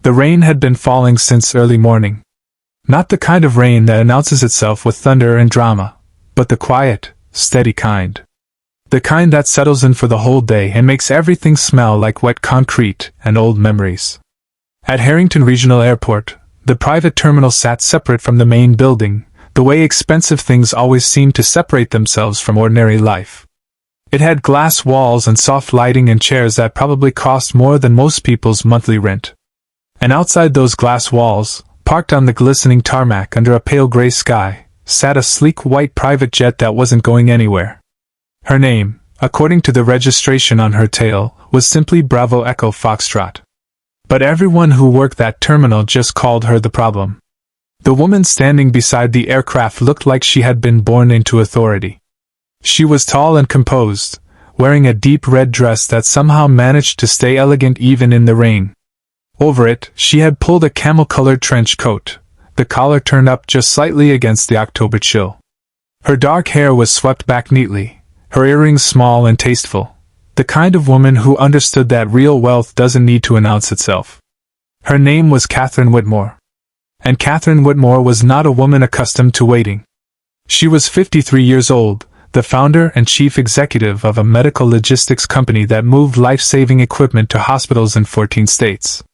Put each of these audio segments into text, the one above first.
The rain had been falling since early morning. Not the kind of rain that announces itself with thunder and drama, but the quiet, steady kind. The kind that settles in for the whole day and makes everything smell like wet concrete and old memories. At Harrington Regional Airport, the private terminal sat separate from the main building, the way expensive things always seem to separate themselves from ordinary life. It had glass walls and soft lighting and chairs that probably cost more than most people's monthly rent. And outside those glass walls, parked on the glistening tarmac under a pale gray sky, sat a sleek white private jet that wasn't going anywhere. Her name, according to the registration on her tail, was simply Bravo Echo Foxtrot. But everyone who worked that terminal just called her the problem. The woman standing beside the aircraft looked like she had been born into authority. She was tall and composed, wearing a deep red dress that somehow managed to stay elegant even in the rain. Over it, she had pulled a camel-colored trench coat, the collar turned up just slightly against the October chill. Her dark hair was swept back neatly, her earrings small and tasteful, the kind of woman who understood that real wealth doesn't need to announce itself. Her name was Catherine Whitmore. And Catherine Whitmore was not a woman accustomed to waiting. She was 53 years old, the founder and chief executive of a medical logistics company that moved life-saving equipment to hospitals in 14 states.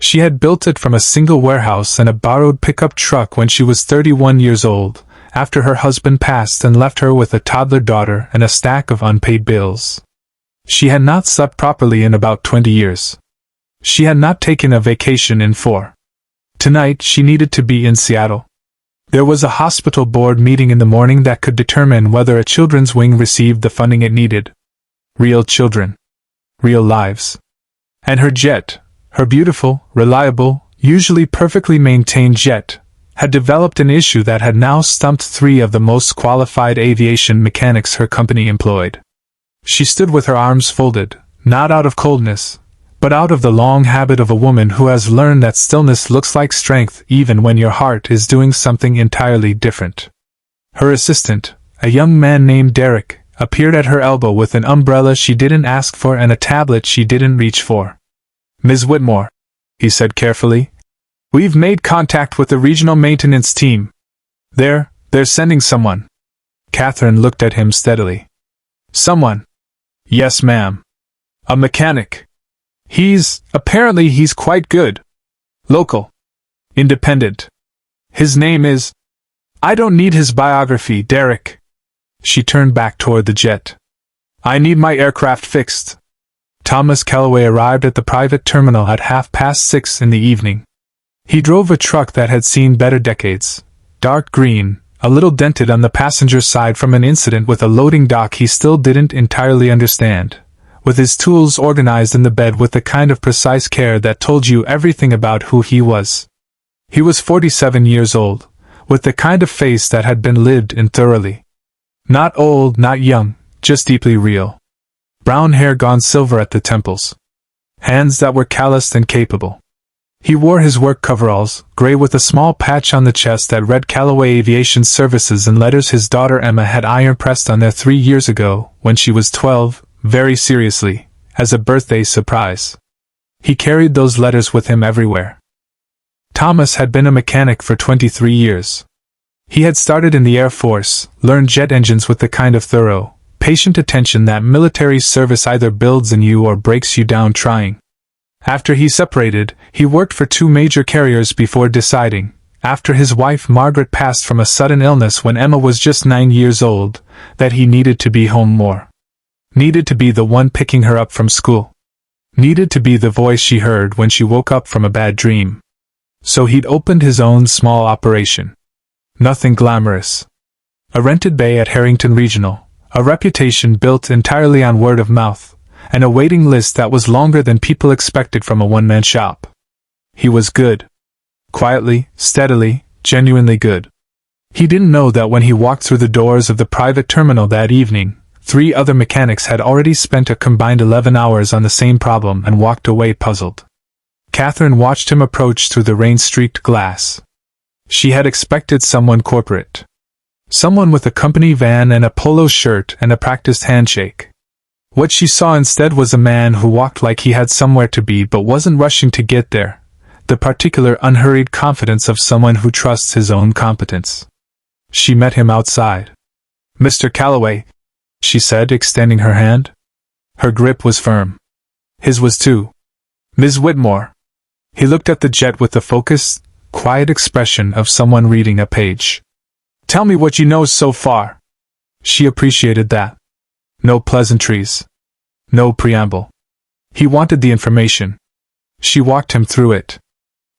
She had built it from a single warehouse and a borrowed pickup truck when she was 31 years old, after her husband passed and left her with a toddler daughter and a stack of unpaid bills. She had not slept properly in about 20 years. She had not taken a vacation in 4. Tonight she needed to be in Seattle. There was a hospital board meeting in the morning that could determine whether a children's wing received the funding it needed. Real children. Real lives. And her jet, her beautiful, reliable, usually perfectly maintained jet, had developed an issue that had now stumped 3 of the most qualified aviation mechanics her company employed. She stood with her arms folded, not out of coldness, but out of the long habit of a woman who has learned that stillness looks like strength even when your heart is doing something entirely different. Her assistant, a young man named Derek, appeared at her elbow with an umbrella she didn't ask for and a tablet she didn't reach for. "Ms. Whitmore," he said carefully, "we've made contact with the regional maintenance team. They're sending someone." Catherine looked at him steadily. "Someone?" "Yes, ma'am. A mechanic. Apparently he's quite good. Local. Independent. His name is... I don't need his biography, Derek." She turned back toward the jet. "I need my aircraft fixed." Thomas Calloway arrived at the private terminal at 6:30 in the evening. He drove a truck that had seen better decades, dark green, a little dented on the passenger side from an incident with a loading dock he still didn't entirely understand, with his tools organized in the bed with the kind of precise care that told you everything about who he was. He was 47 years old, with the kind of face that had been lived in thoroughly. Not old, not young, just deeply real. Brown hair gone silver at the temples. Hands that were calloused and capable. He wore his work coveralls, gray with a small patch on the chest that read Callaway Aviation Services and letters his daughter Emma had iron-pressed on there 3 years ago, when she was 12, very seriously, as a birthday surprise. He carried those letters with him everywhere. Thomas had been a mechanic for 23 years. He had started in the Air Force, learned jet engines with the kind of thorough, patient attention that military service either builds in you or breaks you down trying. After he separated, he worked for 2 major carriers before deciding, after his wife Margaret passed from a sudden illness when Emma was just 9 years old, that he needed to be home more. Needed to be the one picking her up from school. Needed to be the voice she heard when she woke up from a bad dream. So he'd opened his own small operation. Nothing glamorous. A rented bay at Harrington Regional, a reputation built entirely on word of mouth, and a waiting list that was longer than people expected from a one-man shop. He was good. Quietly, steadily, genuinely good. He didn't know that when he walked through the doors of the private terminal that evening, 3 other mechanics had already spent a combined 11 hours on the same problem and walked away puzzled. Catherine watched him approach through the rain-streaked glass. She had expected someone corporate. Someone with a company van and a polo shirt and a practiced handshake. What she saw instead was a man who walked like he had somewhere to be but wasn't rushing to get there, the particular unhurried confidence of someone who trusts his own competence. She met him outside. "Mr. Calloway," she said, extending her hand. Her grip was firm. His was too. "Ms. Whitmore." He looked at the jet with the focused, quiet expression of someone reading a page. "Tell me what you know so far." She appreciated that. No pleasantries. No preamble. He wanted the information. She walked him through it.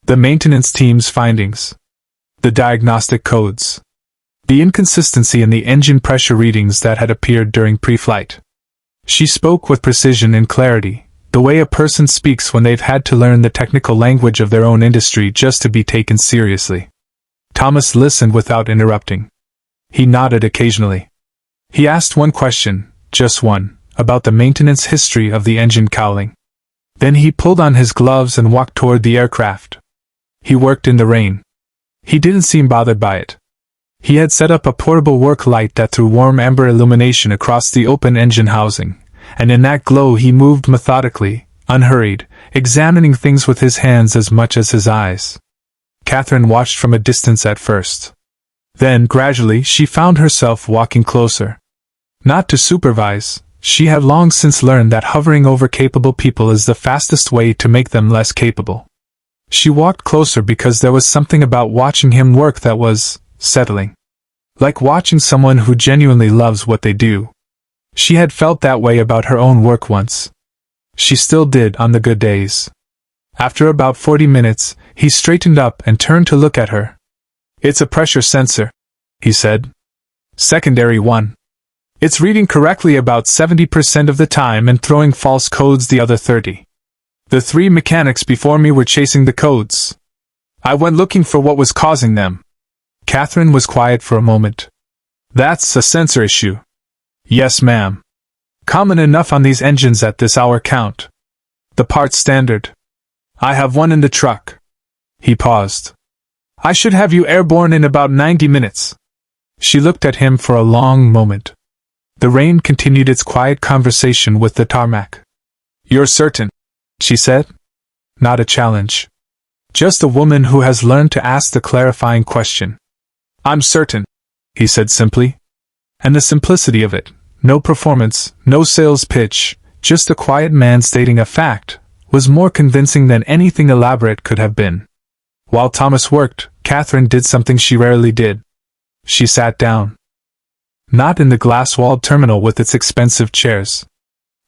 The maintenance team's findings. The diagnostic codes. The inconsistency in the engine pressure readings that had appeared during pre-flight. She spoke with precision and clarity, the way a person speaks when they've had to learn the technical language of their own industry just to be taken seriously. Thomas listened without interrupting. He nodded occasionally. He asked one question, just one, about the maintenance history of the engine cowling. Then he pulled on his gloves and walked toward the aircraft. He worked in the rain. He didn't seem bothered by it. He had set up a portable work light that threw warm amber illumination across the open engine housing, and in that glow he moved methodically, unhurried, examining things with his hands as much as his eyes. Catherine watched from a distance at first. Then, gradually, she found herself walking closer. Not to supervise, she had long since learned that hovering over capable people is the fastest way to make them less capable. She walked closer because there was something about watching him work that was settling. Like watching someone who genuinely loves what they do. She had felt that way about her own work once. She still did on the good days. After about 40 minutes, he straightened up and turned to look at her. "It's a pressure sensor," he said. "Secondary one. It's reading correctly about 70% of the time and throwing false codes the other 30. The 3 mechanics before me were chasing the codes. I went looking for what was causing them." Catherine was quiet for a moment. "That's a sensor issue." "Yes, ma'am. Common enough on these engines at this hour count. The part's standard. I have one in the truck." He paused. "I should have you airborne in about 90 minutes. She looked at him for a long moment. The rain continued its quiet conversation with the tarmac. "You're certain?" she said. Not a challenge. Just a woman who has learned to ask the clarifying question. "I'm certain," he said simply. And the simplicity of it, no performance, no sales pitch, just a quiet man stating a fact, was more convincing than anything elaborate could have been. While Thomas worked, Catherine did something she rarely did. She sat down. Not in the glass-walled terminal with its expensive chairs.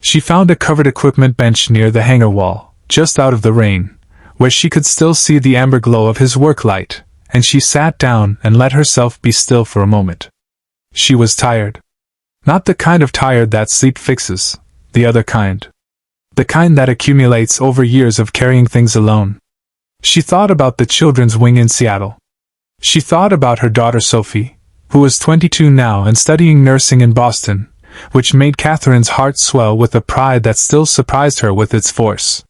She found a covered equipment bench near the hangar wall, just out of the rain, where she could still see the amber glow of his work light, and she sat down and let herself be still for a moment. She was tired. Not the kind of tired that sleep fixes, the other kind. The kind that accumulates over years of carrying things alone. She thought about the children's wing in Seattle. She thought about her daughter Sophie, who was 22 now and studying nursing in Boston, which made Catherine's heart swell with a pride that still surprised her with its force.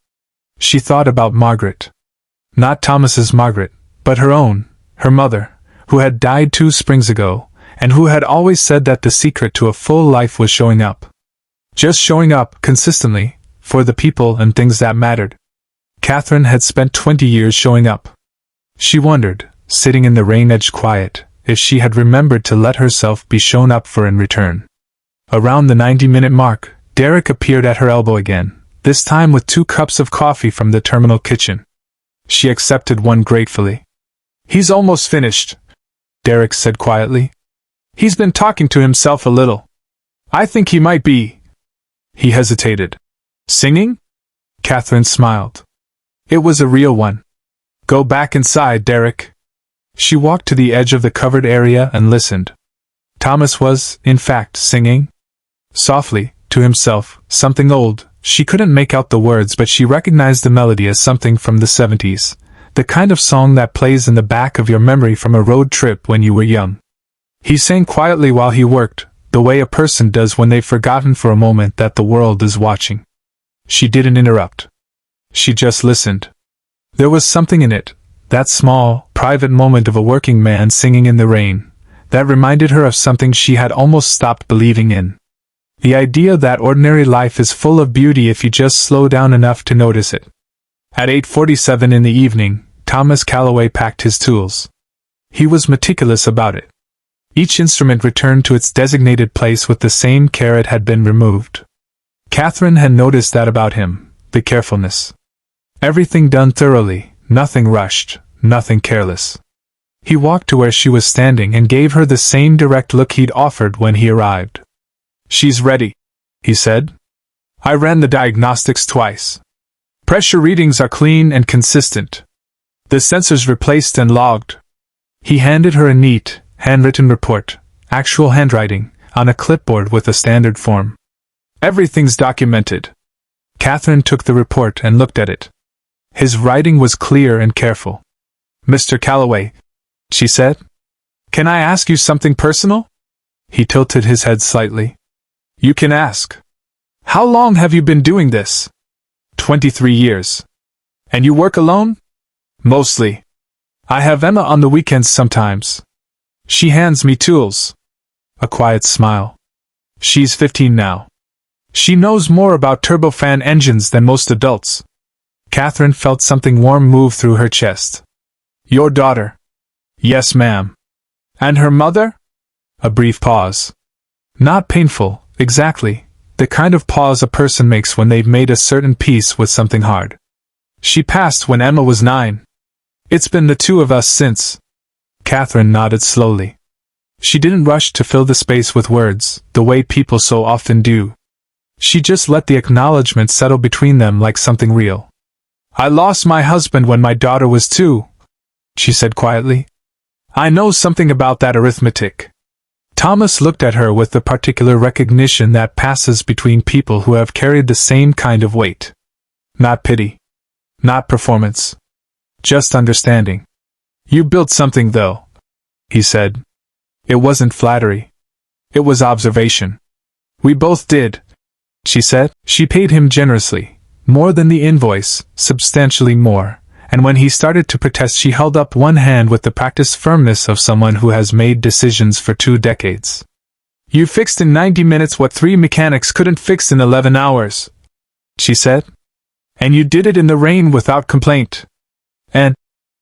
She thought about Margaret. Not Thomas's Margaret, but her own, her mother, who had died 2 springs ago, and who had always said that the secret to a full life was showing up. Just showing up, consistently, for the people and things that mattered. Catherine had spent 20 years showing up. She wondered, sitting in the rain-edged quiet, if she had remembered to let herself be shown up for in return. Around the 90-minute mark, Derek appeared at her elbow again, this time with 2 cups of coffee from the terminal kitchen. She accepted one gratefully. "He's almost finished," Derek said quietly. "He's been talking to himself a little. I think he might be." He hesitated. "Singing?" Catherine smiled. It was a real one. "Go back inside, Derek." She walked to the edge of the covered area and listened. Thomas was, in fact, singing. Softly, to himself, something old. She couldn't make out the words, but she recognized the melody as something from the 70s, the kind of song that plays in the back of your memory from a road trip when you were young. He sang quietly while he worked, the way a person does when they've forgotten for a moment that the world is watching. She didn't interrupt. She just listened. There was something in it, that small, private moment of a working man singing in the rain, that reminded her of something she had almost stopped believing in. The idea that ordinary life is full of beauty if you just slow down enough to notice it. At 8:47 in the evening, Thomas Calloway packed his tools. He was meticulous about it. Each instrument returned to its designated place with the same care it had been removed. Catherine had noticed that about him, the carefulness. Everything done thoroughly, nothing rushed, nothing careless. He walked to where she was standing and gave her the same direct look he'd offered when he arrived. "She's ready," he said. "I ran the diagnostics twice. Pressure readings are clean and consistent. The sensors replaced and logged." He handed her a neat, handwritten report, actual handwriting, on a clipboard with a standard form. "Everything's documented." Catherine took the report and looked at it. His writing was clear and careful. "Mr. Calloway," she said, "can I ask you something personal?" He tilted his head slightly. "You can ask. How long have you been doing this?" 23 years. "And you work alone?" "Mostly. I have Emma on the weekends sometimes. She hands me tools." A quiet smile. "She's 15 now. She knows more about turbofan engines than most adults." Catherine felt something warm move through her chest. "Your daughter?" "Yes, ma'am." "And her mother?" A brief pause. Not painful, exactly, the kind of pause a person makes when they've made a certain peace with something hard. "She passed when Emma was 9. It's been the two of us since." Catherine nodded slowly. She didn't rush to fill the space with words, the way people so often do. She just let the acknowledgement settle between them like something real. "I lost my husband when my daughter was 2, she said quietly. "I know something about that arithmetic." Thomas looked at her with the particular recognition that passes between people who have carried the same kind of weight. Not pity. Not performance. Just understanding. "You built something, though," he said. It wasn't flattery. It was observation. "We both did," she said. She paid him generously, more than the invoice, substantially more, and when he started to protest she held up one hand with the practiced firmness of someone who has made decisions for 2 decades. "You fixed in 90 minutes what 3 mechanics couldn't fix in 11 hours, she said. "And you did it in the rain without complaint. And,"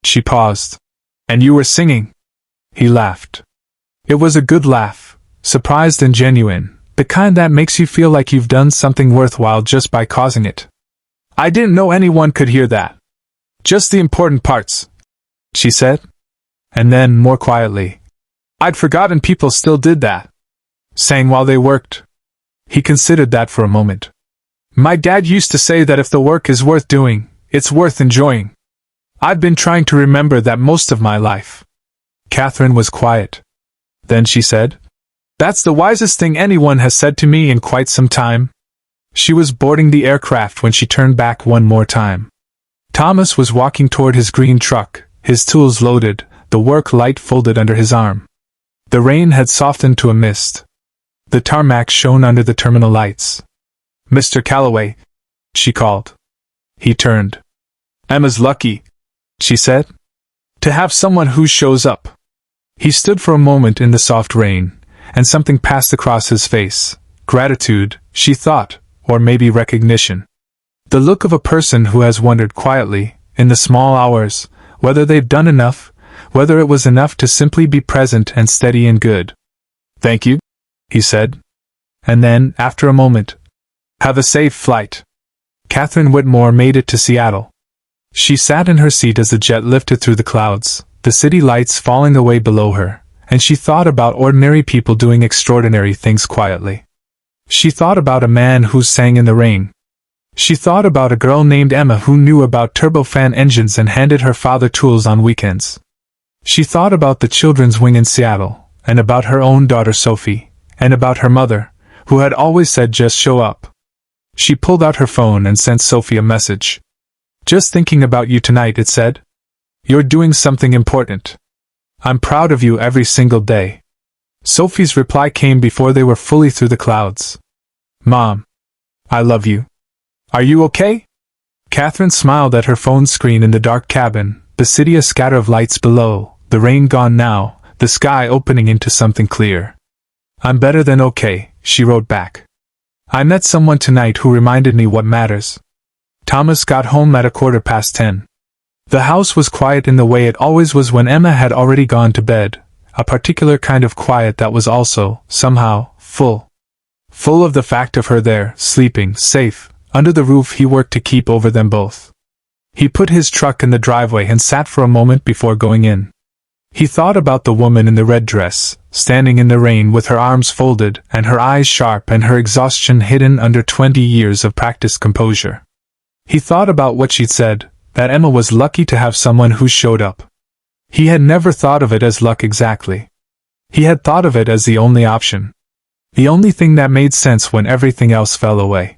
she paused, "and you were singing." He laughed. It was a good laugh, surprised and genuine, the kind that makes you feel like you've done something worthwhile just by causing it. "I didn't know anyone could hear that. Just the important parts," she said. And then, more quietly, "I'd forgotten people still did that. Sang while they worked." He considered that for a moment. "My dad used to say that if the work is worth doing, it's worth enjoying. I've been trying to remember that most of my life." Catherine was quiet. Then she said, "That's the wisest thing anyone has said to me in quite some time." She was boarding the aircraft when she turned back one more time. Thomas was walking toward his green truck, his tools loaded, the work light folded under his arm. The rain had softened to a mist. The tarmac shone under the terminal lights. "Mr. Calloway," she called. He turned. "Emma's lucky," she said, "to have someone who shows up." He stood for a moment in the soft rain, and something passed across his face. Gratitude, she thought, or maybe recognition. The look of a person who has wondered quietly, in the small hours, whether they've done enough, whether it was enough to simply be present and steady and good. "Thank you," he said. And then, after a moment, "Have a safe flight." Catherine Whitmore made it to Seattle. She sat in her seat as the jet lifted through the clouds, the city lights falling away below her, and she thought about ordinary people doing extraordinary things quietly. She thought about a man who sang in the rain. She thought about a girl named Emma who knew about turbofan engines and handed her father tools on weekends. She thought about the children's wing in Seattle, and about her own daughter Sophie, and about her mother, who had always said just show up. She pulled out her phone and sent Sophie a message. "Just thinking about you tonight," it said. "You're doing something important. I'm proud of you every single day." Sophie's reply came before they were fully through the clouds. "Mom, I love you. Are you okay?" Catherine smiled at her phone screen in the dark cabin, the city a scatter of lights below, the rain gone now, the sky opening into something clear. "I'm better than okay," she wrote back. "I met someone tonight who reminded me what matters. Thomas got home at 10:15. The house was quiet in the way it always was when Emma had already gone to bed, a particular kind of quiet that was also, somehow, full. Full of the fact of her there, sleeping, safe, under the roof he worked to keep over them both. He put his truck in the driveway and sat for a moment before going in. He thought about the woman in the red dress, standing in the rain with her arms folded and her eyes sharp and her exhaustion hidden under 20 years of practiced composure. He thought about what she'd said, that Emma was lucky to have someone who showed up. He had never thought of it as luck exactly. He had thought of it as the only option. The only thing that made sense when everything else fell away.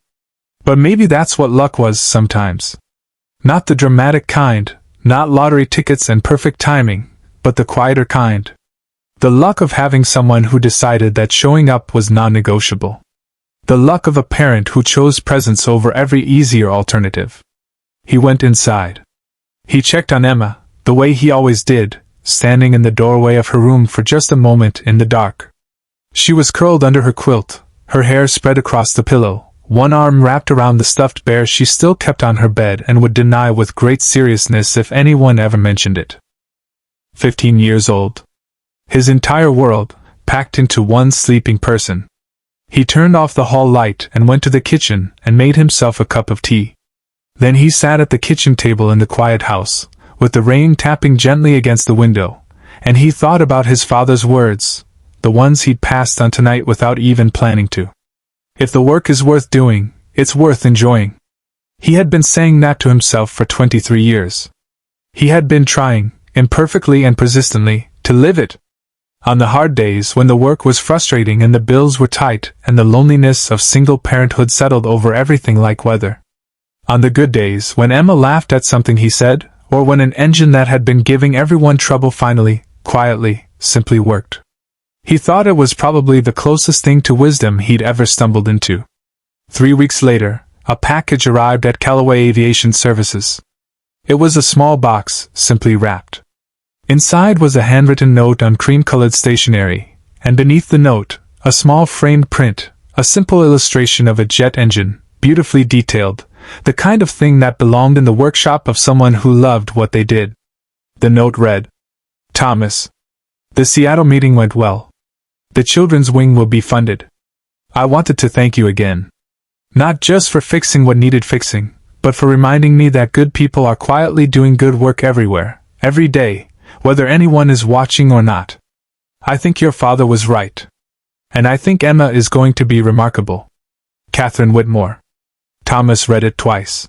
But maybe that's what luck was sometimes. Not the dramatic kind, not lottery tickets and perfect timing, but the quieter kind. The luck of having someone who decided that showing up was non-negotiable. The luck of a parent who chose presence over every easier alternative. He went inside. He checked on Emma, the way he always did, standing in the doorway of her room for just a moment in the dark. She was curled under her quilt, her hair spread across the pillow, one arm wrapped around the stuffed bear she still kept on her bed and would deny with great seriousness if anyone ever mentioned it. 15 years old. His entire world, packed into one sleeping person. He turned off the hall light and went to the kitchen and made himself a cup of tea. Then he sat at the kitchen table in the quiet house, with the rain tapping gently against the window, and he thought about his father's words, the ones he'd passed on tonight without even planning to. If the work is worth doing, it's worth enjoying. He had been saying that to himself for 23 years. He had been trying, imperfectly and persistently, to live it. On the hard days when the work was frustrating and the bills were tight and the loneliness of single parenthood settled over everything like weather. On the good days when Emma laughed at something he said, or when an engine that had been giving everyone trouble finally, quietly, simply worked. He thought it was probably the closest thing to wisdom he'd ever stumbled into. 3 weeks later, a package arrived at Callaway Aviation Services. It was a small box, simply wrapped. Inside was a handwritten note on cream-colored stationery, and beneath the note, a small framed print, a simple illustration of a jet engine, beautifully detailed, the kind of thing that belonged in the workshop of someone who loved what they did. The note read, "Thomas. The Seattle meeting went well. The children's wing will be funded. I wanted to thank you again. Not just for fixing what needed fixing, but for reminding me that good people are quietly doing good work everywhere, every day, whether anyone is watching or not. I think your father was right. And I think Emma is going to be remarkable. Catherine Whitmore." Thomas read it twice.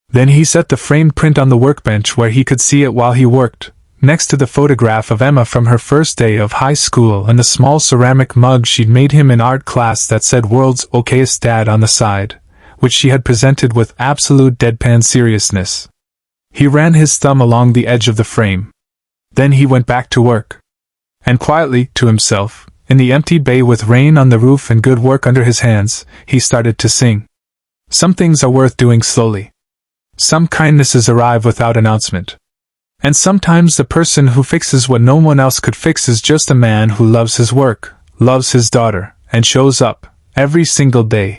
Then he set the framed print on the workbench where he could see it while he worked, next to the photograph of Emma from her first day of high school and the small ceramic mug she'd made him in art class that said "World's Okayest Dad" on the side, which she had presented with absolute deadpan seriousness. He ran his thumb along the edge of the frame. Then he went back to work. And quietly, to himself, in the empty bay with rain on the roof and good work under his hands, he started to sing. Some things are worth doing slowly. Some kindnesses arrive without announcement. And sometimes the person who fixes what no one else could fix is just a man who loves his work, loves his daughter, and shows up, every single day,